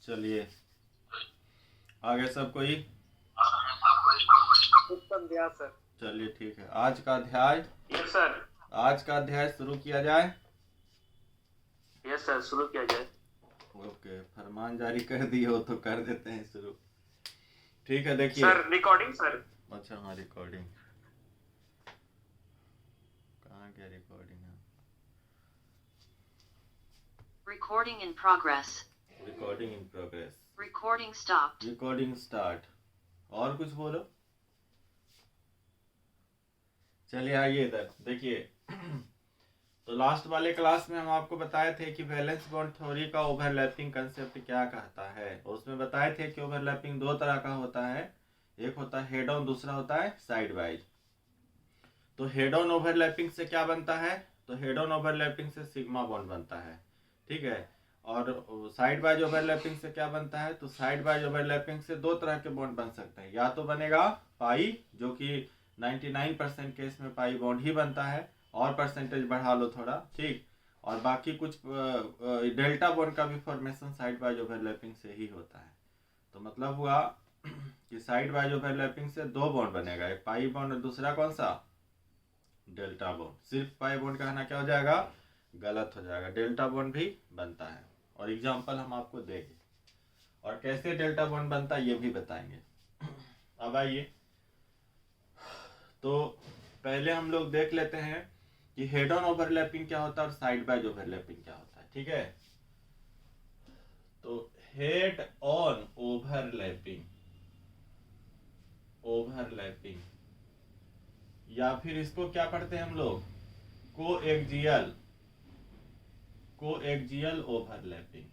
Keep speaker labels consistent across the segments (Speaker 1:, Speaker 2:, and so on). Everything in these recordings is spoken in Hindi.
Speaker 1: चलिए आगे सब कोई।
Speaker 2: उत्तम दिया सर।
Speaker 1: चलिए ठीक है, आज का अध्याय
Speaker 2: यस सर।
Speaker 1: आज का अध्याय शुरू किया जाए।
Speaker 2: यस सर, शुरू किया जाए।
Speaker 1: ओके, फरमान जारी कर दिए हो तो कर देते हैं शुरू। ठीक है, देखिए।
Speaker 2: Sir recording sir.
Speaker 1: अच्छा हाँ, रिकॉर्डिंग कहाँ गया? रिकॉर्डिंग है,
Speaker 3: Recording in progress.
Speaker 1: Recording in progress,
Speaker 3: Recording stopped.
Speaker 1: Recording start. और कुछ बोलो। चलिए आइए इधर देखिए। तो लास्ट वाले क्लास में हम आपको बताए थे कि वैलेंस बॉन्ड थ्योरी का ओवरलैपिंग कंसेप्ट क्या कहता है, और उसमें बताए थे कि ओवरलैपिंग दो तरह का होता है। एक होता है हेड ऑन, दूसरा होता है साइड वाइज। तो हेड ऑन ओवरलैपिंग से क्या बनता है? तो हेड ऑन ओवरलैपिंग से सिग्मा बॉन्ड बनता है, ठीक है। और साइड वाइज ओवरलैपिंग से क्या बनता है? तो साइड वाइज ओवरलैपिंग से दो तरह के बॉन्ड बन सकते हैं। या तो बनेगा पाई, जो कि 99% केस में पाई बॉन्ड ही बनता है, और परसेंटेज बढ़ा लो थोड़ा, ठीक। और बाकी कुछ डेल्टा बॉन्ड का भी फॉर्मेशन साइड वाइज ओवरलैपिंग से ही होता है। तो मतलब हुआ कि साइड वाइज ओवरलैपिंग से दो बॉन्ड बनेगा, एक पाई बॉन्ड और दूसरा कौन सा? Delta bond. सिर्फ पाई बॉन्ड कहना क्या हो जाएगा? गलत हो जाएगा। डेल्टा बॉन्ड भी बनता है, और एग्जांपल हम आपको देंगे, और कैसे डेल्टा बॉन्ड बनता है ये भी बताएंगे। अब आइए, तो पहले हम लोग देख लेते हैं कि हेड ऑन ओवरलैपिंग क्या होता है और साइड वाइज ओवरलैपिंग क्या होता है, ठीक है। तो हेड ऑन ओवरलैपिंग, या फिर इसको क्या पढ़ते हैं हम लोग? Coaxial overlapping.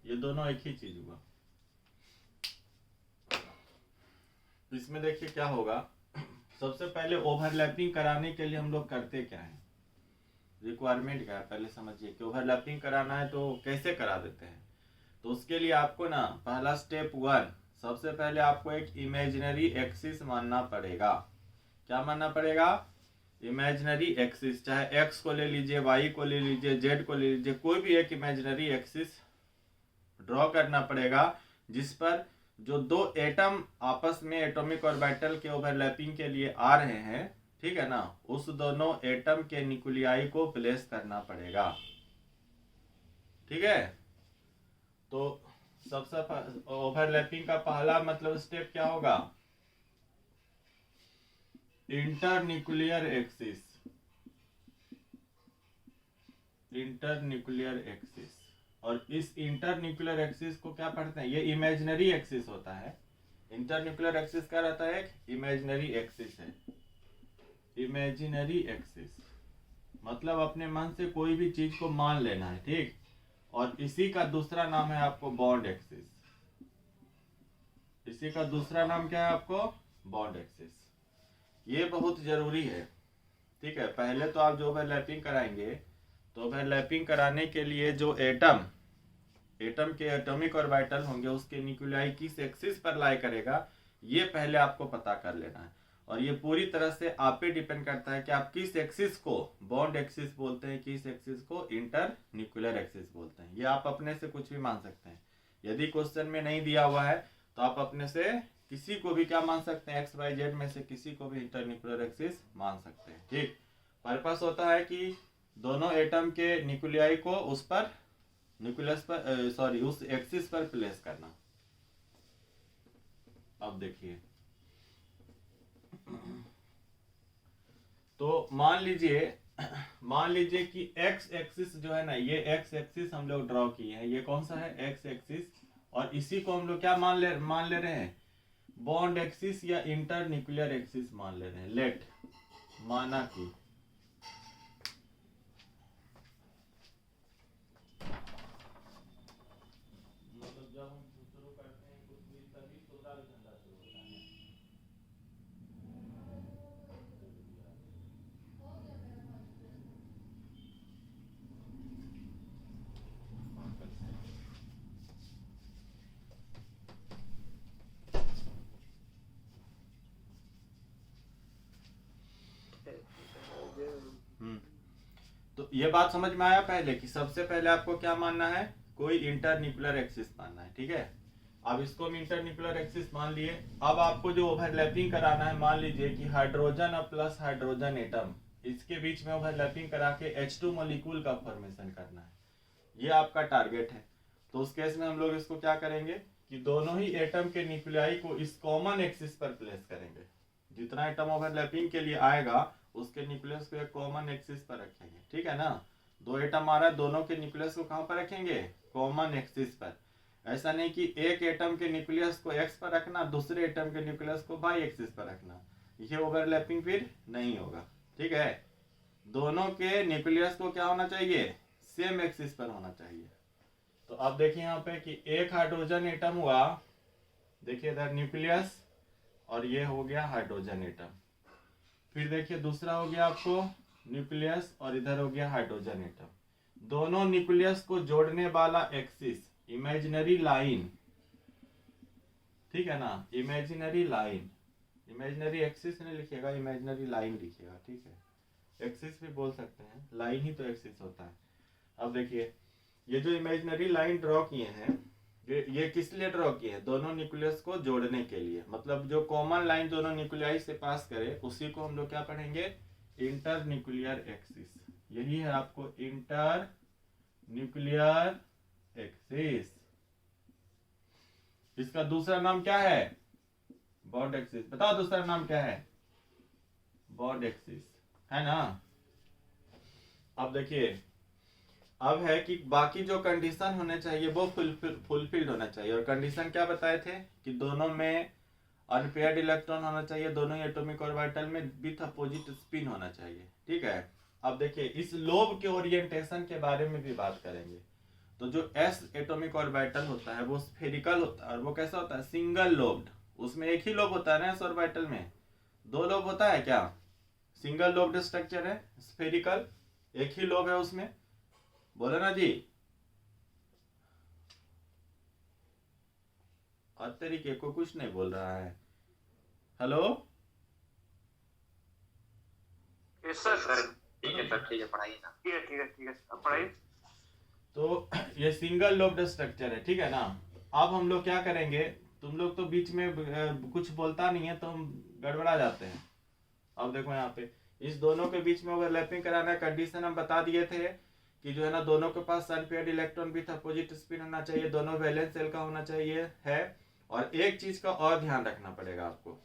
Speaker 1: ये दोनों एक ही चीज हुआ। इसमें देखिए क्या होगा। सबसे पहले ओवरलैपिंग कराने के लिए हम लोग करते क्या है, रिक्वायरमेंट क्या है, पहले समझिए कि ओवरलैपिंग कराना है तो कैसे करा देते हैं। तो उसके लिए आपको ना पहला स्टेप 1, सबसे पहले आपको एक इमेजिनरी एक्सिस मानना पड़ेगा। क्या मानना पड़ेगा? Imaginary axis. चाहे एक्स को ले लीजिए, वाई को ले लीजिए, जेड को ले लीजिए, कोई भी एक इमेजिनरी एक्सिस ड्रॉ करना पड़ेगा, जिस पर जो दो एटम आपस में एटॉमिक ऑर्बिटल के ओवरलैपिंग के लिए आ रहे हैं, ठीक है ना, उस दोनों एटम के न्यूक्लियाई को प्लेस करना पड़ेगा, ठीक है। तो सबसे ओवरलैपिंग का पहला मतलब स्टेप क्या होगा? Internuclear axis. और इस इंटरन्यूक्लियर एक्सिस को क्या पढ़ते हैं? ये इमेजिनरी एक्सिस होता है। इंटरन्यूक्लियर एक्सिस क्या रहता है? एक इमेजिनरी एक्सिस है। इमेजिनरी एक्सिस मतलब अपने मन से कोई भी चीज को मान लेना है, ठीक। और इसी का दूसरा नाम है आपको बॉन्ड एक्सिस। इसी का दूसरा नाम क्या है आपको? Bond axis. ये बहुत जरूरी है, ठीक है। पहले तो आप जो ओवरलैपिंग कराएंगे, तो ओवरलैपिंग कराने के लिए जो एटम के एटॉमिक ऑर्बिटल होंगे, उसके न्यूक्लियाई किस एक्सिस पर लाई करेगा, ये पहले आपको पता कर लेना है। और ये पूरी तरह से आप पे डिपेंड करता है कि आप किस एक्सिस को बॉन्ड एक्सिस बोलते हैं, किस एक्सिस को इंटर न्यूक्लियर एक्सिस बोलते हैं। ये आप अपने से कुछ भी मान सकते हैं। यदि क्वेश्चन में नहीं दिया हुआ है तो आप अपने से किसी को भी क्या मान सकते हैं? एक्स वाई जेड में से किसी को भी इंटर न्यूक्लियर एक्सिस मान सकते हैं, ठीक। पर्पस होता है कि दोनों एटम के न्यूक्लियाई को उस पर न्यूक्लियस पर उस एक्सिस पर प्लेस करना। अब देखिए, तो मान लीजिए कि एक्स एक्सिस जो है ना, ये एक्स एक्सिस हम लोग ड्रॉ किए हैं। ये कौन सा है? X axis. और इसी को हम लोग क्या मान ले रहे हैं? बॉन्ड एक्सिस या इंटर न्यूक्लियर एक्सिस मान ले रहे हैं। लेट माना कि मतलब जब हम शुरू करते हैं कुछ भी, तभी सोलर झंडा शुरू होता है। तो ये बात समझ में आया पहले कि सबसे पहले आपको क्या मानना है, कोई इंटरन्यूक्लियर एक्सिस मानना है, ठीक है। अब इसको हम इंटरन्यूक्लियर एक्सिस मान लिए। अब आपको जो ओवरलैपिंग कराना है, मान लीजिए कि हाइड्रोजन और प्लस हाइड्रोजन एटम, इसके बीच में ओवरलैपिंग करा के H2 मॉलिक्यूल का फॉर्मेशन करना है, ये आपका टारगेट है। तो उस केस में हम लोग इसको क्या करेंगे कि दोनों ही एटम के न्यूक्लियाई को इस कॉमन एक्सिस पर प्लेस करेंगे। जितना एटम ओवरलैपिंग के लिए आएगा उसके न्यूक्लियस को एक कॉमन एक्सिस पर रखेंगे, ठीक है ना। दो एटम आ रहा है, दोनों के न्यूक्लियस को कहां पर रखेंगे, कॉमन एक्सिस पर। ऐसा नहीं कि एक एटम के न्यूक्लियस को एक्स पर रखना, दूसरे एटम के न्यूक्लियस को वाई एक्सिस पर रखना, ये ओवरलैपिंग फिर नहीं होगा, ठीक है। दोनों के न्यूक्लियस को क्या होना चाहिए, सेम एक्सिस पर होना चाहिए। तो अब देखिए यहाँ पे कि एक हाइड्रोजन एटम हुआ, देखिए इधर न्यूक्लियस और ये हो गया हाइड्रोजन एटम। फिर देखिए दूसरा हो गया आपको न्यूक्लियस और इधर हो गया हाइड्रोजन एटम। दोनों न्यूक्लियस को जोड़ने वाला एक्सिस, इमेजिनरी लाइन, ठीक है ना, इमेजिनरी लाइन, इमेजिनरी एक्सिस नहीं लिखिएगा, इमेजिनरी लाइन लिखिएगा, ठीक है। एक्सिस भी बोल सकते हैं, लाइन ही तो एक्सिस होता है। अब देखिए ये जो इमेजिनरी लाइन ड्रॉ किए हैं, ये किस लिए ड्रॉ किए हैं, दोनों न्यूक्लियस को जोड़ने के लिए। मतलब जो कॉमन लाइन दोनों न्यूक्लियाई से पास करे उसी को हम लोग क्या पढ़ेंगे, इंटर न्यूक्लियर एक्सिस। यही है आपको इंटर न्यूक्लियर एक्सिस। इसका दूसरा नाम क्या है, बॉन्ड एक्सिस। बताओ दूसरा नाम क्या है, बॉन्ड एक्सिस, है ना। अब देखिए अब है कि बाकी जो कंडीशन होने चाहिए वो फुलफिल्ड होना चाहिए। और कंडीशन क्या बताए थे कि दोनों में अनपेयर्ड इलेक्ट्रॉन होना चाहिए, दोनों ही एटॉमिक ऑर्बिटल में विथ अपोजिट स्पिन होना चाहिए, ठीक है। अब देखिए इस लोब के ओरिएंटेशन के बारे में भी बात करेंगे। तो जो s एटॉमिक ऑर्बिटल होता है वो स्फेरिकल होता है, और वो कैसा होता है, सिंगल लोब्ड। उसमें एक ही लोब होता है ना, s ऑर्बिटल में दो लोब होता है क्या, सिंगल लोब्ड स्ट्रक्चर है, स्फेरिकल एक ही लोब है उसमें, बोले ना जी। और तरीके को कुछ नहीं बोल रहा है, हेलो।
Speaker 2: Yes sir.
Speaker 4: ठीक है सर, ठीक है, पढ़ाइए ना।
Speaker 2: ठीक है ठीक है ठीक है, अब पढ़ाइए।
Speaker 1: तो ये सिंगल लोब्ड स्ट्रक्चर है, ठीक है ना। अब हम लोग क्या करेंगे, तुम लोग तो बीच में कुछ बोलता नहीं है तो हम गड़बड़ा जाते हैं। अब देखो यहाँ पे इस दोनों के बीच में ओवरलैपिंग कराना, कंडीशन हम बता दिए थे कि जो है ना दोनों के पास unpaired electron with opposite spin होना चाहिए, दोनों वैलेंस शेल का होना चाहिए है। और एक चीज का और ध्यान रखना पड़ेगा आपको,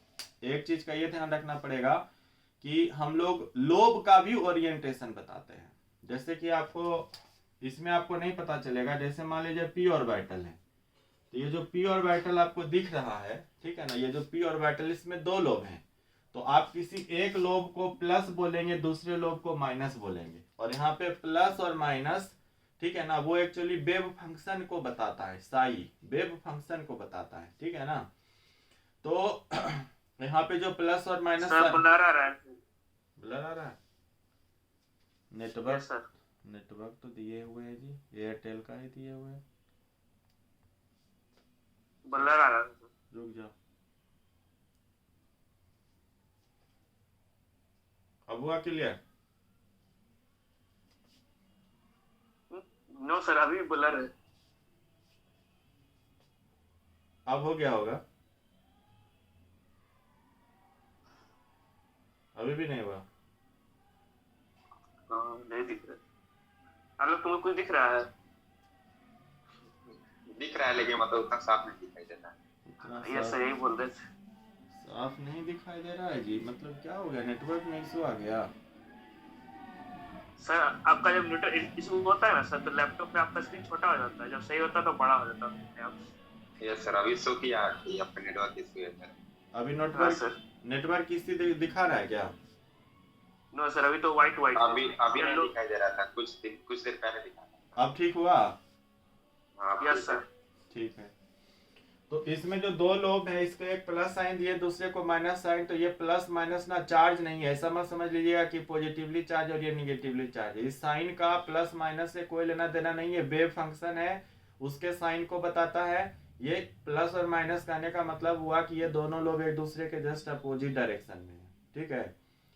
Speaker 1: एक चीज का ये ध्यान रखना पड़ेगा कि हम लोग लोब का भी ओरिएंटेशन बताते हैं। जैसे कि आपको इसमें आपको नहीं पता चलेगा, जैसे मान लीजिए पी ऑर्बिटल है, तो ये जो पी ऑर्बिटल आपको दिख रहा है, ठीक है ना, ये जो पी ऑर्बिटल इसमें दो लोब हैं। तो आप किसी एक लोब को प्लस बोलेंगे, दूसरे लोब को माइनस बोलेंगे। और यहाँ पे प्लस और माइनस, ठीक है ना, वो एक्चुअली वेव फंक्शन को बताता है, साई वेव फंक्शन को बताता है, ठीक है ना। तो यहाँ पे जो प्लस और माइनस,
Speaker 2: सर ब्लर आ रहा है।
Speaker 1: ब्लर आ रहा है, नेटवर्क
Speaker 2: यस सर।
Speaker 1: नेटवर्क तो दिए हुए हैं जी, एयरटेल का ही दिए हुए हैं।
Speaker 2: ब्लर आ रहा है।
Speaker 1: रुक जाओ, अब हुआ क्लियर।
Speaker 2: नो सर, अभी ब्लर है।
Speaker 1: अब हो गया होगा, अभी भी नहीं हुआ।
Speaker 2: नहीं दिख रहा। हेलो, तुम्हें कुछ दिख रहा है?
Speaker 4: दिख रहा है लेकिन मतलब उतना साफ नहीं दिखाई देता है।
Speaker 1: इतना
Speaker 2: यस
Speaker 1: साफ
Speaker 2: सर, यही बोल रहे थे।
Speaker 1: साफ नहीं दिखाई दे रहा है जी, मतलब क्या हो गया, नेटवर्क में इशू आ गया।
Speaker 2: सर आपका जब नेटवर्क इशू होता है ना सर, तो लैपटॉप में आपका स्क्रीन छोटा हो जाता है, जब सही होता है तो बड़ा हो जाता है आप।
Speaker 4: यस सर, अभी शो किया कि आपका नेटवर्क इशू है सर।
Speaker 1: अभी
Speaker 2: हाँ सर।
Speaker 1: नेटवर्क इसी दिखा रहा है क्या?
Speaker 2: नो सर, अभी तो व्हाइट
Speaker 4: अभी नहीं दिखाई दे रहा था, कुछ देर पहले दिखा था।
Speaker 1: अब ठीक हुआ?
Speaker 4: हाँ
Speaker 2: यस सर।
Speaker 1: ठीक है। तो इसमें जो दो लोब है, इसको एक प्लस साइन दिए, दूसरे को माइनस साइन। तो ये प्लस माइनस ना चार्ज नहीं है, ऐसा मत समझ लीजिएगा कि पॉजिटिवली चार्ज और ये निगेटिवली चार्ज है। इस साइन का प्लस माइनस से कोई लेना देना नहीं है, वेव फंक्शन है, उसके साइन को बताता है। ये प्लस और माइनस कहने का मतलब हुआ कि ये दोनों लोब एक दूसरे के जस्ट अपोजिट डायरेक्शन में है, ठीक है।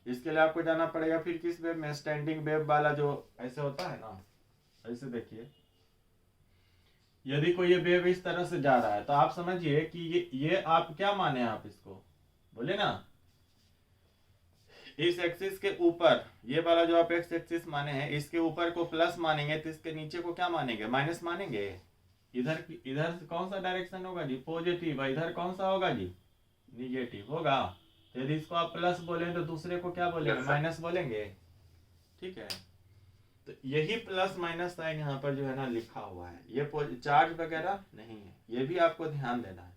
Speaker 1: इसके लिए आपको जाना पड़ेगा फिर किस वेव में, स्टैंडिंग वेव वाला जो ऐसे होता है ना, ऐसे देखिए यदि कोई ये वेव इस तरह से जा रहा है तो आप समझिए कि ये आप क्या माने, आप इसको बोले ना, इस एक्सिस के ऊपर ये वाला जो आप एक्स एक्सिस माने हैं, इसके ऊपर को प्लस मानेंगे तो इसके नीचे को क्या मानेंगे, माइनस मानेंगे। इधर इधर कौन सा डायरेक्शन होगा जी, पॉजिटिव, इधर कौन सा होगा जी, निगेटिव होगा। तो यदि इसको आप प्लस बोलें तो दूसरे को क्या बोलेंगे, माइनस बोलेंगे। ठीक है, तो यही प्लस माइनस साइन यहाँ पर जो है ना लिखा हुआ है, ये चार्ज वगैरह नहीं है। ये भी आपको ध्यान देना है।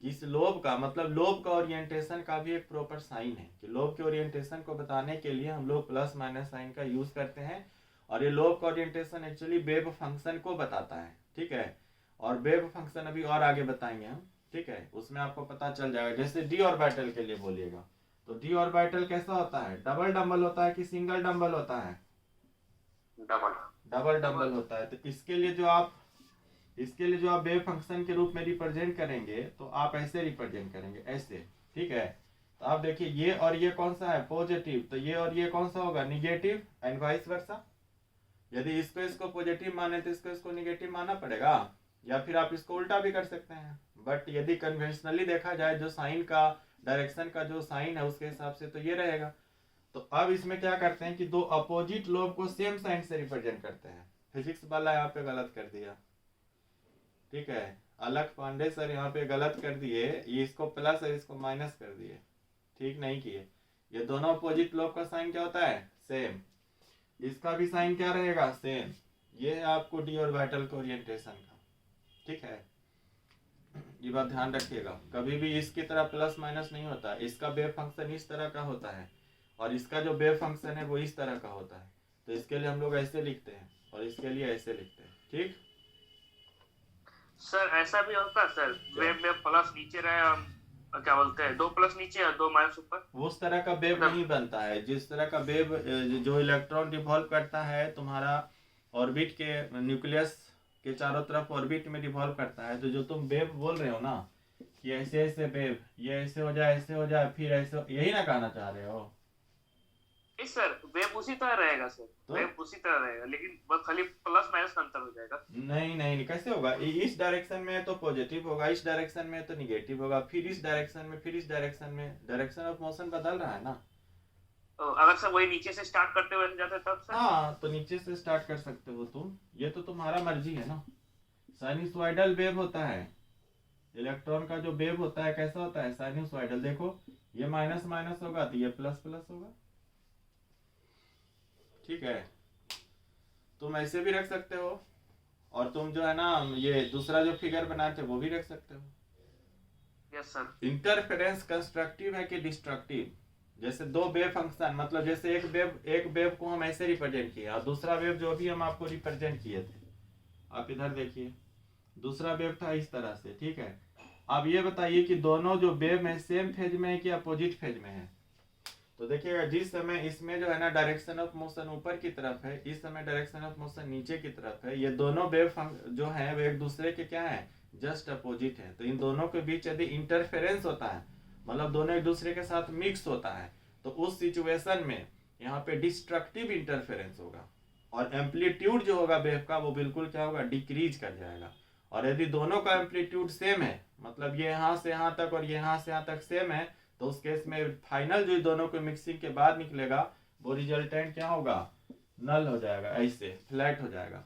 Speaker 1: इस लोब का मतलब लोब का ओरिएंटेशन का भी एक प्रॉपर साइन है कि लोब के ओरिएंटेशन को बताने के लिए हम लोग प्लस माइनस साइन का यूज करते हैं। और ये लोब का ओरिएंटेशन एक्चुअली वेव फंक्शन को बताता है। ठीक है, और वेव फंक्शन अभी और आगे बताएंगे हम। ठीक है, उसमें आपको पता चल जाएगा। जैसे डी ऑर्बिटल के लिए बोलिएगा तो डी ऑर्बिटल कैसा होता है, डबल डंबल होता है कि सिंगल डंबल होता है, डबल डंबल होता है। तो इसके लिए जो आप वेव फंक्शन के रूप में रिप्रेजेंट करेंगे तो आप ऐसे रिप्रेजेंट करेंगे, ऐसे। ठीक है, तो आप देखिए ये और ये कौन सा है, पॉजिटिव, तो ये और ये कौन सा होगा, निगेटिव, एंड वाइस वर्सा। यदि इसको पॉजिटिव माने तो इसको निगेटिव मानना पड़ेगा, या फिर आप इसको उल्टा भी कर सकते हैं। बट यदि कन्वेंशनली देखा जाए जो साइन का डायरेक्शन का जो साइन है उसके हिसाब से तो ये रहेगा। तो अब इसमें क्या करते हैं कि दो अपोजिट लोब को सेम साइन से रिप्रेजेंट करते हैं। फिजिक्स वाला यहाँ पे गलत कर दिया। ठीक है, अलग पांडे सर यहाँ पे गलत कर दिए, ये इसको प्लस और इसको माइनस कर दिए, ठीक नहीं किए। ये दोनों अपोजिट लोब का साइन क्या होता है, सेम। इसका भी साइन क्या रहेगा, सेम। ये है आपको डी ऑर्बिटल के ओरिएंटेशन का। ठीक है, ये बात ध्यान रखिएगा, कभी भी इसकी तरह प्लस माइनस नहीं होता। इसका वेव फंक्शन इस तरह का होता है और इसका जो वेव फंक्शन है वो इस तरह का होता है। तो इसके लिए हम लोग ऐसे लिखते हैं और इसके लिए ऐसे लिखते हैं। ठीक
Speaker 2: सर, ऐसा भी होता है सर, वेव में प्लस नीचे रहे और क्या बोलते हैं, 2 प्लस नीचे और 2 माइनस ऊपर,
Speaker 1: उस तरह का वेव नहीं बनता है। जिस तरह का वेव जो इलेक्ट्रॉन रिवॉल्व करता है तुम्हारा ऑर्बिट के न्यूक्लियस के चारों तरफ ऑर्बिट में रिवॉल्व करता है, तो जो तुम वेव बोल रहे हो ना कि ऐसे ऐसे वेव, ये ऐसे हो जाए फिर ऐसे, यही ना कहना चाह रहे हो।
Speaker 2: नहीं सर, वेव उसी तरह रहेगा सर,
Speaker 1: तो?
Speaker 2: वेव उसी तरह रहेगा, लेकिन बस खाली प्लस माइनस का अंतर हो जाएगा।
Speaker 1: नहीं, कैसे होगा, इस डायरेक्शन में तो पॉजिटिव होगा, इस डायरेक्शन में तो निगेटिव होगा, फिर इस डायरेक्शन में, फिर इस डायरेक्शन में, डायरेक्शन ऑफ मोशन बदल रहा है ना।
Speaker 2: तो अगर सर वही नीचे से स्टार्ट करते हुए जाते तब सर,
Speaker 1: हाँ, तो नीचे से स्टार्ट कर सकते हो तुम, ये तो तुम्हारा मर्जी है ना। साइनसॉइडल वेव होता है, इलेक्ट्रॉन का जो वेव होता है कैसा होता है, साइनसॉइडल। देखो ये माइनस माइनस होगा तो ये प्लस प्लस होगा। ठीक है, तुम ऐसे भी रख सकते हो और तुम जो है ना ये दूसरा जो फिगर बनाते हो वो भी रख सकते हो।
Speaker 2: Yes sir.
Speaker 1: इंटरफेरेंस कंस्ट्रक्टिव है कि डिस्ट्रक्टिव। जैसे दो वेव फंक्शन, मतलब जैसे एक वेव को हम ऐसे रिप्रेजेंट किए और दूसरा वेव जो भी हम आपको रिप्रेजेंट किए थे, आप इधर देखिए, दूसरा वेव था इस तरह से। ठीक है, अब ये बताइए कि दोनों जो वेव है सेम फेज में है कि अपोजिट फेज में है। तो देखिएगा, जिस समय इसमें जो है ना डायरेक्शन ऑफ मोशन ऊपर की तरफ है, इस समय डायरेक्शन ऑफ मोशन नीचे की तरफ है। ये दोनों वेव जो है वो एक दूसरे के क्या है, जस्ट अपोजिट है। तो इन दोनों के बीच यदि इंटरफेरेंस होता है, मतलब दोनों एक दूसरे के साथ मिक्स होता है, तो उस सिचुएशन में यहाँ पे डिस्ट्रक्टिव इंटरफेरेंस होगा और एम्पलीट्यूड जो होगा वेव का वो बिल्कुल क्या होगा, डिक्रीज कर जाएगा। और यदि दोनों का एम्पलीट्यूड सेम है, मतलब ये यहाँ से यहाँ तक और ये यहाँ से यहाँ तक सेम है, तो उस केस में फाइनल जो दोनों के मिक्सिंग के बाद निकलेगा वो रिजल्टेंट क्या होगा, नल हो जाएगा, ऐसे फ्लैट हो जाएगा।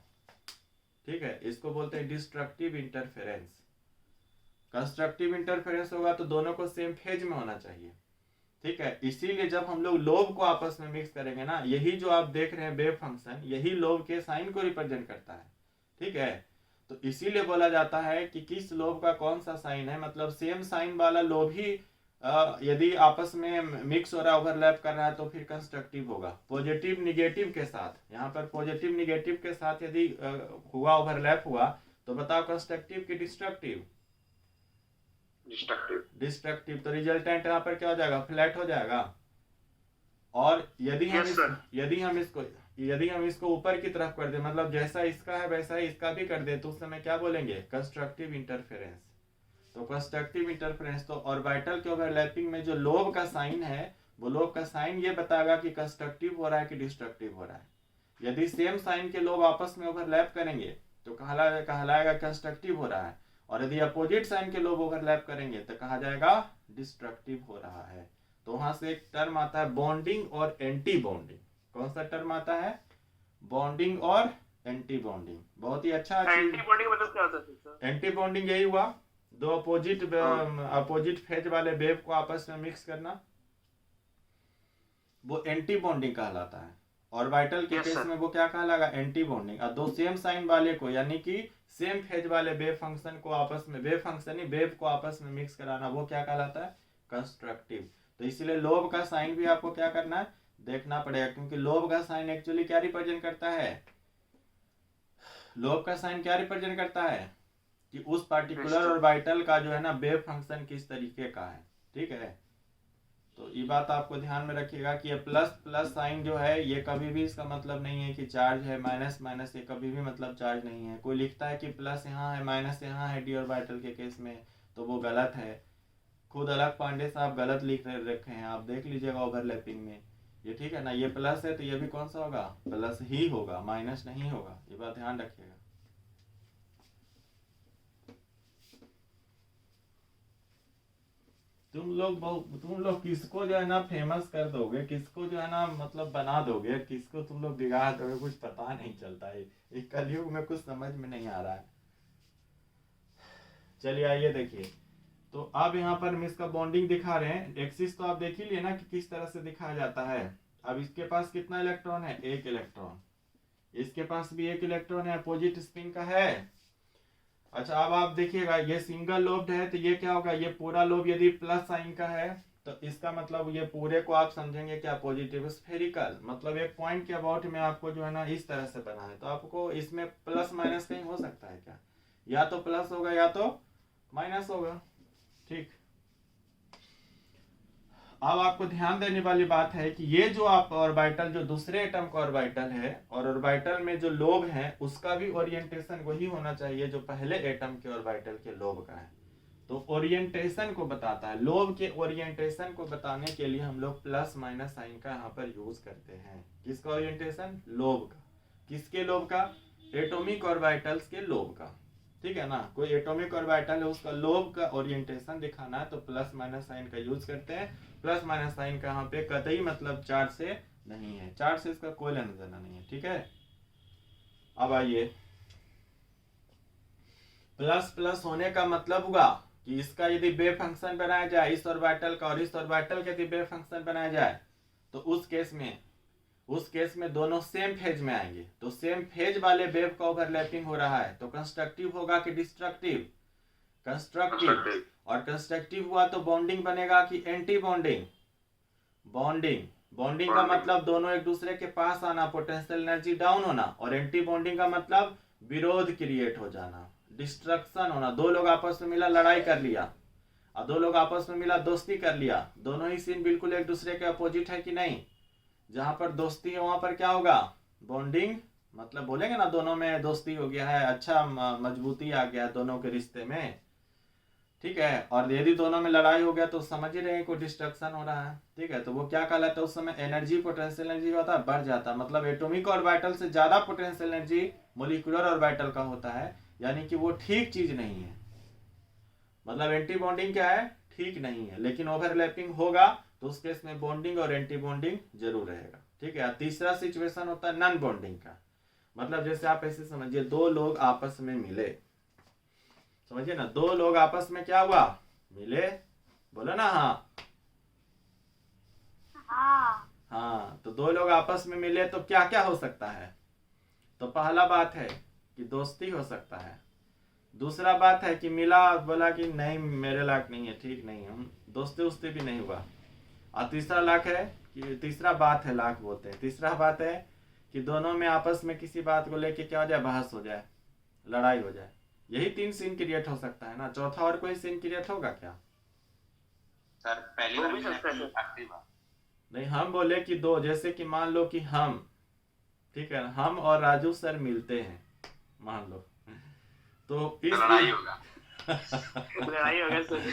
Speaker 1: ठीक है, इसको बोलते हैं डिस्ट्रक्टिव इंटरफेरेंस। कंस्ट्रक्टिव इंटरफेरेंस होगा तो दोनों को सेम फेज में होना चाहिए। ठीक है, इसीलिए जब हम लोग लोब को आपस में मिक्स करेंगे ना, यही जो आप देख रहे हैं वेव फंक्शन, यही लोब के साइन को रिप्रेजेंट करता है। ठीक है, तो इसीलिए बोला जाता है कि किस लोब का कौन सा साइन है, मतलब सेम साइन वाला लोब ही यदि आपस में मिक्स हो रहा है, ओवरलैप कर रहा है, तो फिर कंस्ट्रक्टिव होगा। पॉजिटिव निगेटिव के साथ, यहाँ पर पॉजिटिव निगेटिव के साथ यदि हुआ, ओवरलैप हुआ, तो बताओ कंस्ट्रक्टिव कि डिस्ट्रक्टिव? डिस्ट्रक्टिव। तो रिजल्टेंट यहाँ पर क्या हो जाएगा, फ्लैट हो जाएगा। और यदि हम इसको ऊपर की तरफ कर दे, मतलब जैसा इसका है वैसा ही इसका भी कर दे, तो उस समय क्या बोलेंगे, कंस्ट्रक्टिव इंटरफेरेंस। तो कंस्ट्रक्टिव इंटरफेरेंस, तो ऑर्बिटल के ओवरलैपिंग में जो लोब का साइन है वो लोब का साइन ये बताएगा कि कंस्ट्रक्टिव हो रहा है कि डिस्ट्रक्टिव हो रहा है। यदि सेम साइन के लोब आपस में ओवरलैप करेंगे तो कहलाएगा कंस्ट्रक्टिव हो रहा है, और यदि अपोजिट साइन के लोब ओवरलैप करेंगे तो कहा जाएगा डिस्ट्रक्टिव हो रहा है। तो वहां से एक टर्म आता है बॉन्डिंग और एंटी बॉन्डिंग। कौन सा टर्म आता है? बॉन्डिंग और एंटी बॉन्डिंग। बहुत ही अच्छा चीज।
Speaker 2: एंटी बॉन्डिंग मतलब क्या होता है सर?
Speaker 1: एंटी बॉन्डिंग यही हुआ, दो अपोजिट फेज वाले वेव को आपस में मिक्स करना, वो एंटी बॉन्डिंग कहलाता है। ऑर्बिटल के
Speaker 2: Yes,
Speaker 1: केस
Speaker 2: sir.
Speaker 1: में वो क्या कहलाएगा? Anti bonding. और दो सेम साइन वाले को, यानी कि सेम फेज वाले वेव फंक्शन को आपस में, वेव को आपस में मिक्स कराना, वो क्या कहलाता है? कंस्ट्रक्टिव। तो इसलिए लोब का साइन भी आपको क्या करना है? देखना पड़ेगा, क्योंकि लोब का साइन एक्चुअली क्या रिप्रेजेंट करता है? लोब का साइन क्या रिप्रेजेंट करता है? कि उस पार्टिकुलर ऑर्बिटल का जो है ना वेव फंक्शन किस तरीके का है। ठीक है, तो ये बात आपको ध्यान में रखिएगा कि ये प्लस प्लस साइन जो है ये कभी भी इसका मतलब नहीं है कि चार्ज है, माइनस माइनस ये कभी भी मतलब चार्ज नहीं है। कोई लिखता है कि प्लस यहाँ है माइनस यहाँ है डी ऑर्बिटल के केस में, तो वो गलत है। खुद अलग पांडे साहब गलत लिख रखे हैं, आप देख लीजिएगा ओवरलैपिंग में। ये ठीक है ना, ये प्लस है तो ये भी कौन सा होगा? प्लस ही होगा, माइनस नहीं होगा। ये बात ध्यान रखिएगा। तुम लोग किसको जो है ना फेमस कर दोगे, किसको जो है ना मतलब बना दोगे, किसको तुम लोग बिगाड़ दोगे, कुछ पता नहीं चलता है। इस कलयुग में कुछ समझ में नहीं आ रहा है। चलिए आइए देखिए, तो अब यहाँ पर हम इसका बॉन्डिंग दिखा रहे हैं। एक्सिस तो आप देख ही लिए ना कि किस तरह से दिखाया जाता है। अब इसके पास कितना इलेक्ट्रॉन है? एक इलेक्ट्रॉन। इसके पास भी एक इलेक्ट्रॉन है, अपोजिट स्पिन का है। अच्छा, अब आप देखिएगा ये सिंगल लोब्ड है, तो ये क्या होगा? ये पूरा लोब यदि प्लस साइन का है तो इसका मतलब ये पूरे को आप समझेंगे क्या? Positive spherical. मतलब एक पॉइंट के अबाउट में आपको जो है ना इस तरह से बना है, तो आपको इसमें प्लस माइनस कहीं हो सकता है क्या? या तो प्लस होगा या तो माइनस होगा। ठीक, अब आपको ध्यान देने वाली बात है कि ये जो आप ऑर्बिटल, जो दूसरे एटम का ऑर्बिटल है, और ऑर्बिटल में जो लोब है उसका भी ओरिएंटेशन वही होना चाहिए जो पहले एटम के ऑर्बिटल के लोब का है। तो ओरिएंटेशन को बताता है, लोब के ओरिएंटेशन को बताने के लिए हम लोग प्लस माइनस साइन का यहाँ पर यूज करते हैं। किसका ओरिएंटेशन? लोब का। किसके लोब का? एटॉमिक ऑर्बिटल्स के लोब का। ठीक है ना, कोई एटॉमिक ऑर्बिटल है उसका लोब का ओरिएंटेशन दिखाना है तो प्लस माइनस साइन का यूज करते हैं। प्लस माइनस साइन का यहाँ पे कतई मतलब चार्ज से नहीं है, चार्ज से इसका कोई लेना देना नहीं है। ठीक है, अब आइए, प्लस प्लस होने का मतलब हुआ कि इसका यदि वेव फंक्शन बनाया जाए, इस ऑर्बिटल का और इस ऑर्बिटल का यदि वेव फंक्शन बनाया जाए, तो उस केस में दोनों सेम फेज में आएंगे। तो सेम फेज वाले वेव का ओवरलैपिंग हो रहा है तो कंस्ट्रक्टिव होगा कि डिस्ट्रक्टिव? कंस्ट्रक्टिव। और कंस्ट्रक्टिव हुआ तो बॉन्डिंग बनेगा कि एंटी बॉन्डिंग? बॉन्डिंग का मतलब दोनों एक दूसरे के पास आना, पोटेंशियल एनर्जी डाउन होना, और एंटी बॉन्डिंग का मतलब विरोध क्रिएट हो जाना, डिस्ट्रक्शन होना। दो लोग आपस में मिला लड़ाई कर लिया, और दो लोग आपस में मिला दोस्ती कर लिया, दोनों ही सीन बिल्कुल एक दूसरे के अपोजिट है कि नहीं? जहां पर दोस्ती है वहां पर क्या होगा? बॉन्डिंग। मतलब बोलेंगे ना दोनों में दोस्ती हो गया है, अच्छा मजबूती आ गया दोनों के रिश्ते में। ठीक है, और यदि दोनों में लड़ाई हो गया तो समझ ही रहे हैं कोई डिस्ट्रक्शन हो रहा है। ठीक है, तो वो क्या कहलाता है? उस समय एनर्जी, पोटेंशियल एनर्जी होता है बढ़ जाता है। मतलब एटॉमिक ऑर्बिटल से ज्यादा पोटेंशियल एनर्जी मॉलिक्यूलर ऑर्बिटल का होता है, यानी कि वो ठीक चीज नहीं है। मतलब एंटी बॉन्डिंग क्या है? ठीक नहीं है। लेकिन ओवरलैपिंग होगा तो उस केस में बॉन्डिंग और एंटी बॉन्डिंग जरूर रहेगा। ठीक है, तीसरा सिचुएशन होता है नॉन बॉन्डिंग का। मतलब जैसे आप ऐसे समझिए, दो लोग आपस में मिले, समझिए ना, दो लोग आपस में क्या हुआ? मिले। बोलो ना हाँ, तो दो लोग आपस में मिले तो क्या क्या हो सकता है? तो पहला बात है कि दोस्ती हो सकता है। दूसरा बात है कि मिला, बोला कि नहीं मेरे लायक नहीं है, ठीक नहीं है, दोस्ती उस्ती भी नहीं हुआ। और तीसरा लाख है कि तीसरा बात है, लाख बोलते हैं, तीसरा बात है कि दोनों में आपस में किसी बात को लेके क्या हो जाए? बहस हो जाए, लड़ाई हो जाए। यही 3 सीन क्रिएट हो सकता है ना, चौथा और कोई सीन क्रिएट होगा क्या?
Speaker 4: सर पहली बार आखिरी बार
Speaker 1: नहीं, हम बोले कि दो, जैसे कि मान लो कि हम, ठीक है, हम और राजू सर मिलते हैं मान लो, तो इस
Speaker 4: लड़ाई होगा।
Speaker 2: लड़ाई होगा सर।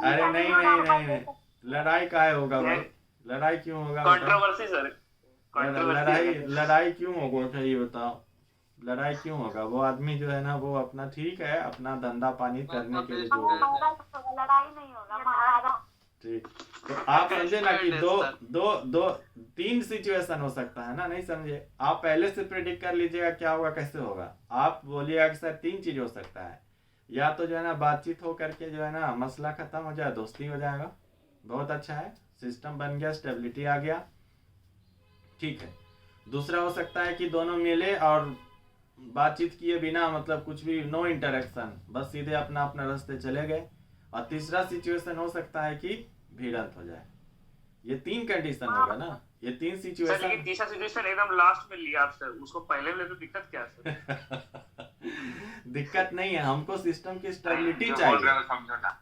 Speaker 1: अरे नहीं, लड़ाई काहे होगा भाई? लड़ाई क्यों होगा बताओ?
Speaker 2: कंट्रोवर्सी सर,
Speaker 1: लड़ाई
Speaker 2: कंट्रोवर्सी।
Speaker 1: लड़ाई क्यों होगा? अच्छा ये बताओ, लड़ाई क्यों होगा? वो आदमी जो है ना वो अपना ठीक है, अपना धंधा पानी करने के लिए जो है।
Speaker 5: लड़ाई नहीं होगा महाराज।
Speaker 1: ठीक, तो आप समझे ना कि
Speaker 6: Fairness,
Speaker 1: दो
Speaker 6: sir.
Speaker 1: दो दो तीन सिचुएशन हो सकता है ना, नहीं समझे? आप पहले से प्रेडिक्ट कर लीजिएगा क्या होगा, कैसे होगा। आप बोलिएगा कि सर तीन चीज हो सकता है, या तो जो है ना बातचीत हो करके जो है ना मसला खत्म हो जाए, दोस्ती हो जाएगा, बहुत अच्छा है, सिस्टम बन गया, स्टेबिलिटी आ गया, ठीक है। दूसरा हो सकता है कि दोनों मिले और बातचीत किए बिना, मतलब कुछ भी, नो इंटरेक्शन, बस सीधे अपना अपना रास्ते चले गए। और तीसरा सिचुएशन हो सकता है कि भिड़ंत हो जाए। ये तीन कंडीशन होगा ना, ये तीन
Speaker 2: सर लेकिन
Speaker 1: सिचुएशन।
Speaker 2: तीसरा सिचुएशन एकदम लास्ट में लिया आप सर, उसको पहले में ले तो दिक्कत क्या है सर?
Speaker 1: दिक्कत नहीं है, हमको सिस्टम की स्टेबिलिटी
Speaker 4: जो बोल
Speaker 1: चाहिए।
Speaker 4: रहे हो समझो ना।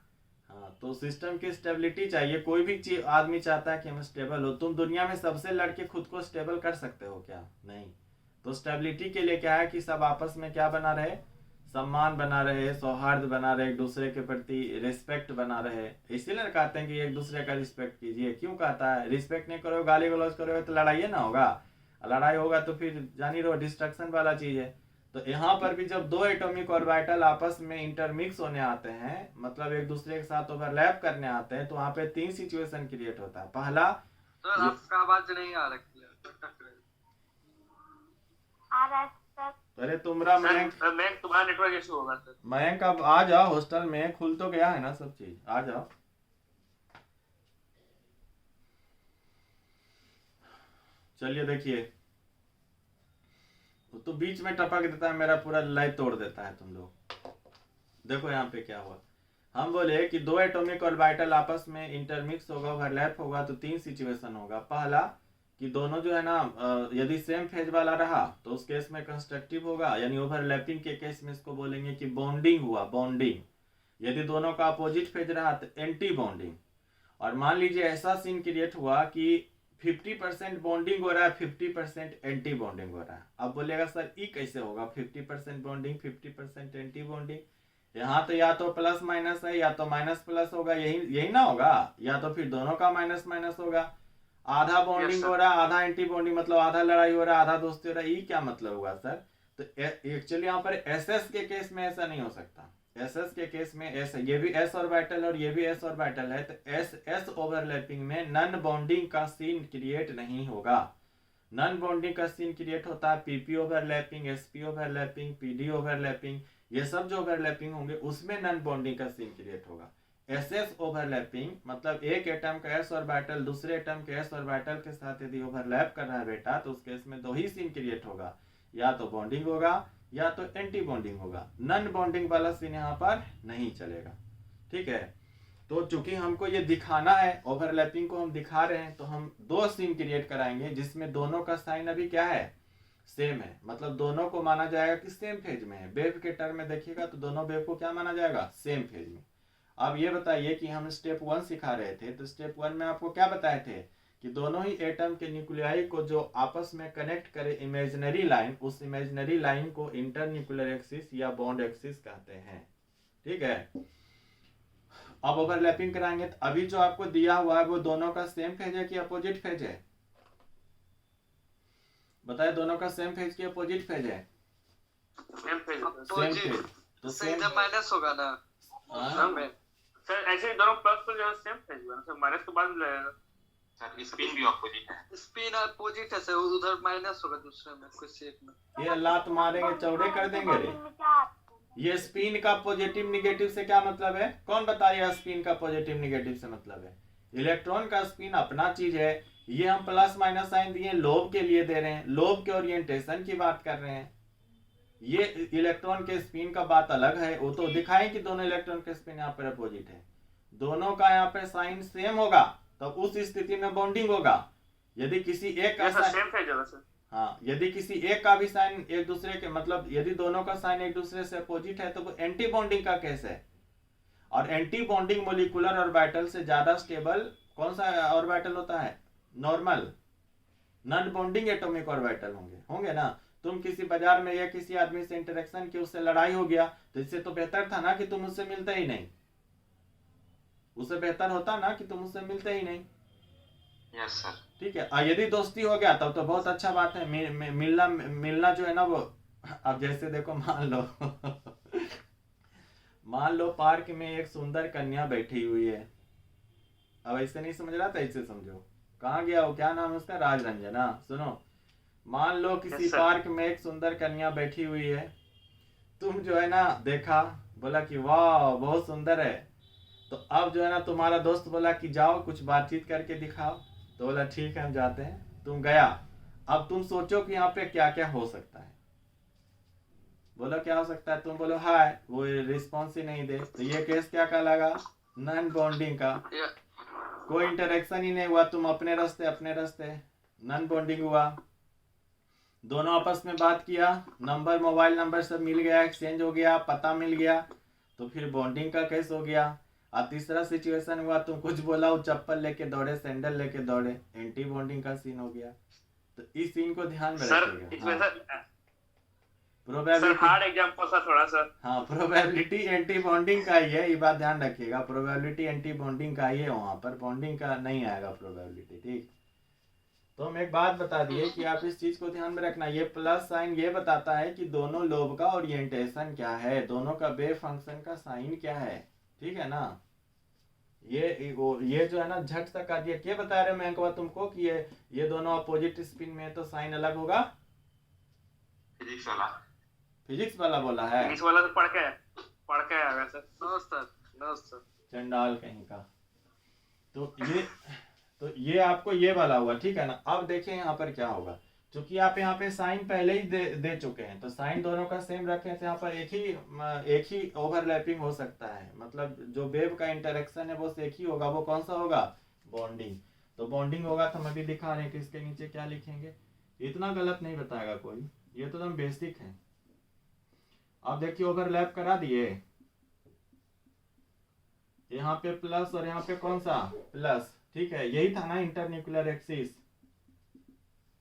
Speaker 1: हाँ, तो सिस्टम की स्टेबिलिटी चाहिए। कोई भी चीज आदमी चाहता है कि हम स्टेबल हो। तुम दुनिया में सबसे लड़के खुद को स्टेबल कर सकते हो क्या? नहीं। तो स्टेबिलिटी के लिए क्या है कि सब आपस में क्या बना रहे, सम्मान बना रहे, सौहार्द बना रहे, एक दूसरे के प्रति रिस्पेक्ट बना रहे। इसीलिए कहते हैं कि एक दूसरे का रिस्पेक्ट कीजिए। क्यों कहता है? रिस्पेक्ट नहीं करोगे, गाली गलौज करोगे तो लड़ाई ना होगा। लड़ाई होगा तो फिर जान ही रहो डिस्ट्रक्शन वाला चीज है। तो यहाँ पर भी जब दो एटॉमिक ऑर्बिटल आपस में इंटरमिक्स होने आते हैं, मतलब एक दूसरे के साथ ओवरलैप करने आते हैं, तो वहाँ पे तीन सिचुएशन क्रिएट होता है। पहला,
Speaker 6: सर आपका आवाज नहीं आ रहा
Speaker 5: आ रहा है सर।
Speaker 1: अरे तुम्हारा मयंक,
Speaker 2: सर मैं तुम्हारा नेटवर्क इशू होगा सर।
Speaker 1: मयंक अब आ जाओ, हॉस्टल में खुल तो गया है ना सब चीज, आ जाओ। चलिए देखिए, वो तो बीच में टपक देता है, मेरा पूरा लाइफ तोड़ देता है तुम लोग। देखो यहाँ पे क्या हुआ, हम बोले कि दो एटॉमिक ऑर्बिटल आपस में इंटरमिक्स होगा, ओवरलैप होगा, तो तीन सिचुएशन होगा। पहला कि दोनों जो है ना यदि सेम फेज वाला रहा तो उस केस में कंस्ट्रक्टिव होगा, यानी ओवरलैपिंग के केस में इसको बोलेंगे कि बॉन्डिंग हुआ, बॉन्डिंग। यदि दोनों का अपोजिट फेज रहा तो एंटी बॉन्डिंग। और मान लीजिए ऐसा सीन क्रिएट हुआ कि 50% बॉन्डिंग हो रहा है, 50% एंटी बॉन्डिंग हो रहा है। अब बोलेगा सर ये कैसे होगा, 50% बॉन्डिंग 50% एंटी बॉन्डिंग? यहाँ तो या तो प्लस माइनस है या तो माइनस प्लस होगा, यही यही ना होगा, या तो फिर दोनों का माइनस माइनस होगा। आधा बॉन्डिंग हो रहा है, आधा एंटी बॉन्डिंग, मतलब आधा लड़ाई हो रहा है, आधा दोस्ती हो रहा है, ये क्या मतलब हुआ सर? तो एक्चुअली यहाँ पर एसएस के केस में ऐसा नहीं हो सकता। एसएस के केस में ऐसा, ये भी एस ऑर्बिटल और ये भी एस ऑर्बिटल है, तो एस एस ओवरलैपिंग में नन बॉन्डिंग का सीन क्रिएट नहीं होगा। नन बॉन्डिंग का सीन क्रिएट होता है PP overlapping, SP overlapping, PD overlapping, ये सब जो ओवरलैपिंग होंगे उसमें नन बॉन्डिंग का सीन क्रिएट होगा। एसएस ओवरलैपिंग मतलब एक एटम का एस ऑर्बिटल दूसरे एटम के एस ऑर्बिटल के साथ यदि ओवरलैप कर रहा है बेटा, तो उस केस में दो ही सीन क्रिएट होगा, या तो बॉन्डिंग होगा या तो एंटी बॉन्डिंग होगा। नन बॉन्डिंग वाला सीन यहाँ पर नहीं चलेगा, ठीक है। तो चूंकि हमको ये दिखाना है, ओवरलैपिंग को हम दिखा रहे हैं, तो हम दो सीन क्रिएट कराएंगे जिसमें दोनों का साइन अभी क्या है, सेम है, मतलब दोनों को माना जाएगा कि सेम फेज में है। वेव के टर्म में देखिएगा तो दोनों वेव को क्या माना जाएगा, सेम फेज में। अब ये बताइए कि हम स्टेप 1 सिखा रहे थे, तो स्टेप 1 में आपको क्या बताए थे कि दोनों ही एटम के न्यूक्लियाई को जो आपस में कनेक्ट करे इमेजिनरी लाइन, उस इमेजिनरी लाइन को इंटरन्यूक्लियर एक्सिस या बॉन्ड एक्सिस कहते हैं, ठीक है। अब ओवरलैपिंग कराएंगे, तो अभी जो आपको दिया हुआ है वो दोनों का सेम फेज है कि अपोजिट फेज है? बताए, दोनों का सेम फेज की अपोजिट फेज है?
Speaker 2: सेम पेज
Speaker 1: सेम फेज, तो
Speaker 6: सही
Speaker 1: सेम
Speaker 6: जब माइनस होगा ना
Speaker 2: सर, ऐसे दोनों प्लस तो जो सेम पेज हुआ सर, माइनस के बाद लगेगा
Speaker 4: सर स्पिन भी ऑपोजिट है।
Speaker 6: स्पिन अपोजिट है सर, उधर माइनस होगा दूसरे में कुछ शेप में।
Speaker 1: ये लात मारेंगे चौड़े कर देंगे रे। ये स्पिन का पॉजिटिव निगेटिव से क्या मतलब है? कौन बताइए स्पिन का पॉजिटिव निगेटिव से मतलब है? इलेक्ट्रॉन का स्पिन अपना चीज है, ये हम प्लस माइनस साइन दिए लोब के लिए दे रहे हैं, लोब के ओरिएंटेशन की बात कर रहे हैं। ये इलेक्ट्रॉन के स्पिन का बात अलग है, वो तो दिखाएं कि दोनों इलेक्ट्रॉन के स्पिन यहाँ पर अपोजिट है, दोनों का यहाँ पे साइन सेम होगा, तब उस स्थिति में बॉन्डिंग होगा। यदि किसी एक का
Speaker 2: सेम पेज होगा सर।
Speaker 1: हाँ, यदि किसी एक का भी साइन एक दूसरे के, मतलब यदि दोनों का साइन एक दूसरे से अपोजिट है तो वो एंटी बॉन्डिंग का केस है। और एंटी बॉन्डिंग मोलिकुलर ऑर्बिटल से ज्यादा स्टेबल कौन सा ऑर्बिटल होता है? Normal non bonding atomic orbital होंगे ना। तुम किसी बाजार में या किसी आदमी से इंटरेक्शन की, उससे लड़ाई हो गया, तो इससे तो बेहतर था ना कि तुम उससे मिलते ही नहीं, उससे बेहतर होता ना कि तुम उससे मिलते ही नहीं।
Speaker 4: Yes sir.
Speaker 1: ठीक है। और यदि दोस्ती हो गया तब तो बहुत अच्छा बात है। मिलना मिलना जो है ना वो, अब जैसे देखो मान लो पार्क में एक सुंदर कन्या बैठी हुई है। अब ऐसे नहीं समझ रहा था, ऐसे समझो। कहाँ गया वो, क्या नाम है उसका, राज रंजना। सुनो, मान लो किसी
Speaker 2: Yes, sir.
Speaker 1: पार्क में एक सुंदर कन्या बैठी हुई है। तुम जो है ना देखा, बोला कि वाह बहुत सुंदर है। तो अब जो है ना तुम्हारा दोस्त बोला कि जाओ कुछ बातचीत करके दिखाओ। तो बोला ठीक है हम जाते हैं। तुम गया। अब तुम सोचो कि यहाँ पे क्या क्या हो सकता है। बोलो क्या हो सकता है। तुम बोलो हाय, वो रिस्पॉन्स ही नहीं दे, तो ये केस क्या कहलागा, नॉन बॉन्डिंग का।
Speaker 6: या
Speaker 1: कोई इंटरेक्शन ही नहीं हुआ, तुम अपने रास्ते नॉन बॉन्डिंग हुआ। दोनों आपस में बात किया, नंबर मोबाइल नंबर सब मिल गया, एक्सचेंज हो गया, पता मिल गया, तो फिर बॉन्डिंग का केस हो गया। और तीसरा सिचुएशन हुआ, तुम कुछ बोला, वो चप्पल लेके दौड़े, सैंडल लेके दौड़े, एंटी बॉन्डिंग का सीन हो गया। तो इस सीन को ध्यान में
Speaker 2: सर
Speaker 1: रखिएगा।
Speaker 2: इसमें
Speaker 1: हाँ,
Speaker 2: सर
Speaker 1: प्रोबेबिलिटी,
Speaker 2: हार्ड एग्जांपल था थोड़ा सर।
Speaker 1: हाँ प्रोबेबिलिटी एंटी बॉन्डिंग का ही है, ये बात ध्यान रखिएगा। प्रोबेबिलिटी एंटी बॉन्डिंग का ही है, वहां पर बॉन्डिंग का नहीं आएगा प्रोबेबिलिटी। ठीक, तो हम एक बात बता दिए कि आप इस चीज को ध्यान में रखना। ये प्लस साइन ये बताता है कि दोनों लोब का ओरिएंटेशन क्या है, दोनों का वेव फंक्शन का साइन क्या है। ठीक है ना। ये जो है ना झट सा काट दिया। क्या बता रहे मैं तुमको कि ये दोनों अपोजिट स्पिन में है तो साइन अलग होगा।
Speaker 4: फिजिक्स वाला।
Speaker 1: फिजिक्स वाला बोला है,
Speaker 2: इंग्लिश वाला तो पढ़ के आ गया सर।
Speaker 6: नमस्कार।
Speaker 1: चंडाल कहीं का। तो ये आपको ये वाला हुआ। ठीक है ना। अब देखिए यहाँ पर क्या होगा, क्योंकि आप यहाँ पे साइन पहले ही दे चुके हैं, तो साइन दोनों का सेम रखें तो यहाँ पर एक ही ओवरलैपिंग हो सकता है। मतलब जो वेव का इंटरेक्शन है वो एक ही होगा। वो कौन सा होगा, बॉन्डिंग। तो बॉन्डिंग होगा तो हम अभी दिखा रहे हैं कि इसके नीचे क्या लिखेंगे। इतना गलत नहीं बताएगा कोई, ये तो एकदम बेसिक है। अब देखिए ओवरलैप करा दिए, यहाँ पे प्लस और यहाँ पे कौन सा प्लस। ठीक है, यही था ना इंटरन्यूक्लियर एक्सिस,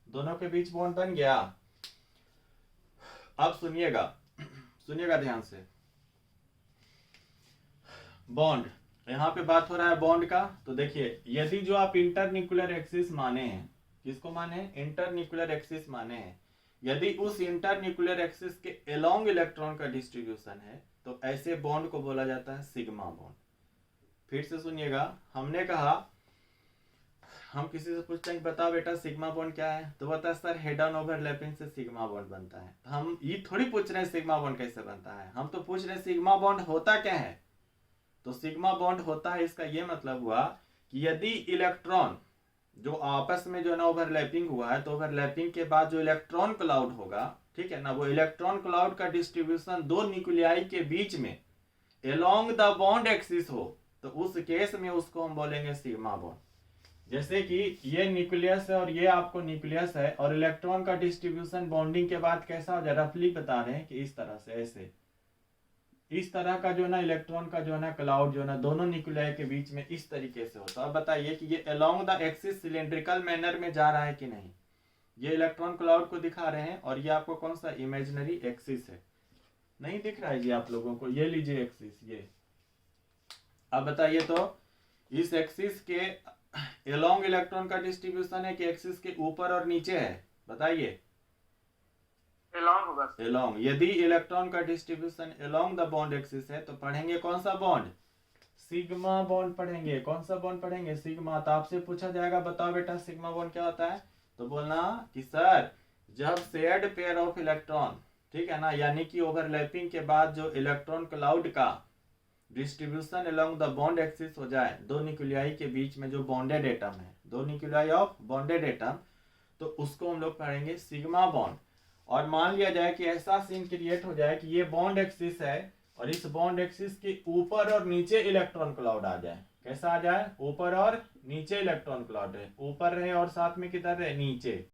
Speaker 1: दोनों के बीच बॉन्ड बन गया। अब सुनिएगा ध्यान से। बॉन्ड, यहाँ पे बात हो रहा है बॉन्ड का। तो देखिए यदि जो आप इंटरन्यूक्लियर एक्सिस माने हैं, किसको माने, इंटरन्यूक्लियर एक्सिस माने हैं, यदि उस इंटरन्यूक्लियर एक्सिस के अलोंग इलेक्ट्रॉन का डिस्ट्रीब्यूशन है तो ऐसे बॉन्ड को बोला जाता है सिग्मा बॉन्ड। फिर से सुनिएगा, हमने कहा हम किसी से पूछते हैं बताओ बेटा सिग्मा बॉन्ड क्या है, तो बता सर हेड ऑन ओवरलैपिंग से सिग्मा बॉन्ड बनता है। तो हम ये थोड़ी पूछ रहे हैं सिग्मा बॉन्ड कैसे बनता है, हम तो पूछ रहे हैं सिग्मा बॉन्ड होता क्या है। तो सिग्मा बॉन्ड होता है, इसका ये मतलब हुआ कि यदि इलेक्ट्रॉन जो आपस में जो है ना ओवरलैपिंग हुआ है, तो ओवरलैपिंग के बाद जो इलेक्ट्रॉन क्लाउड होगा, ठीक है ना, वो इलेक्ट्रॉन क्लाउड का डिस्ट्रीब्यूशन दो न्यूक्लियाई के बीच में अलोंग द बॉन्ड एक्सिस हो, तो उस केस में उसको हम बोलेंगे सिग्मा बॉन्ड। जैसे कि ये न्यूक्लियस है और ये आपको न्यूक्लियस है, और इलेक्ट्रॉन का डिस्ट्रीब्यूशन बॉन्डिंग के बाद कैसा हो जाए, रफली बता रहे हैं कि इस तरह से, ऐसे इस तरह का जो है ना इलेक्ट्रॉन का जो है ना क्लाउड जो है ना दोनों न्यूक्लियाई के बीच में इस तरीके से होता है। अब बताइए कि ये along the axis cylindrical manner में जा रहा है कि नहीं। ये इलेक्ट्रॉन क्लाउड को दिखा रहे हैं और ये आपको कौन सा इमेजिनरी एक्सिस है, नहीं दिख रहा है जी आप लोगों को, ये लीजिए एक्सिस ये। अब बताइए तो इस एक्सिस के अलोंग इलेक्ट्रॉन का डिस्ट्रीब्यूशन है कि एक्सिस के ऊपर और नीचे है, बताइए।
Speaker 2: अलोंग होगा।
Speaker 1: अलोंग, यदि इलेक्ट्रॉन का distribution along the bond axis है तो पढ़ेंगे कौन सा बॉन्ड, सिग्मा बॉन्ड पढ़ेंगे। कौन सा बॉन्ड पढ़ेंगे, सिग्मा। तो आपसे पूछा जाएगा बताओ बेटा सिग्मा बॉन्ड क्या होता है, तो बोलना कि सर जब शेयर्ड पेयर ऑफ इलेक्ट्रॉन, ठीक है ना, यानी कि ओवरलैपिंग के बाद जो इलेक्ट्रॉन क्लाउड का distribution along the bond axis हो जाए, दो न्यूक्लियाई के बीच में जो बॉन्डेड एटम है, दो न्यूक्लियाई ऑफ बॉन्डेड एटम, तो उसको हम लोग पढ़ेंगे सिग्मा बॉन्ड। और मान लिया जाए कि ऐसा सीन क्रिएट हो जाए कि ये बॉन्ड एक्सिस है और इस बॉन्ड एक्सिस के ऊपर और नीचे इलेक्ट्रॉन क्लाउड आ जाए। कैसा आ जाए, ऊपर और नीचे इलेक्ट्रॉन क्लाउड है, ऊपर रहे और साथ में किधर रहे, नीचे।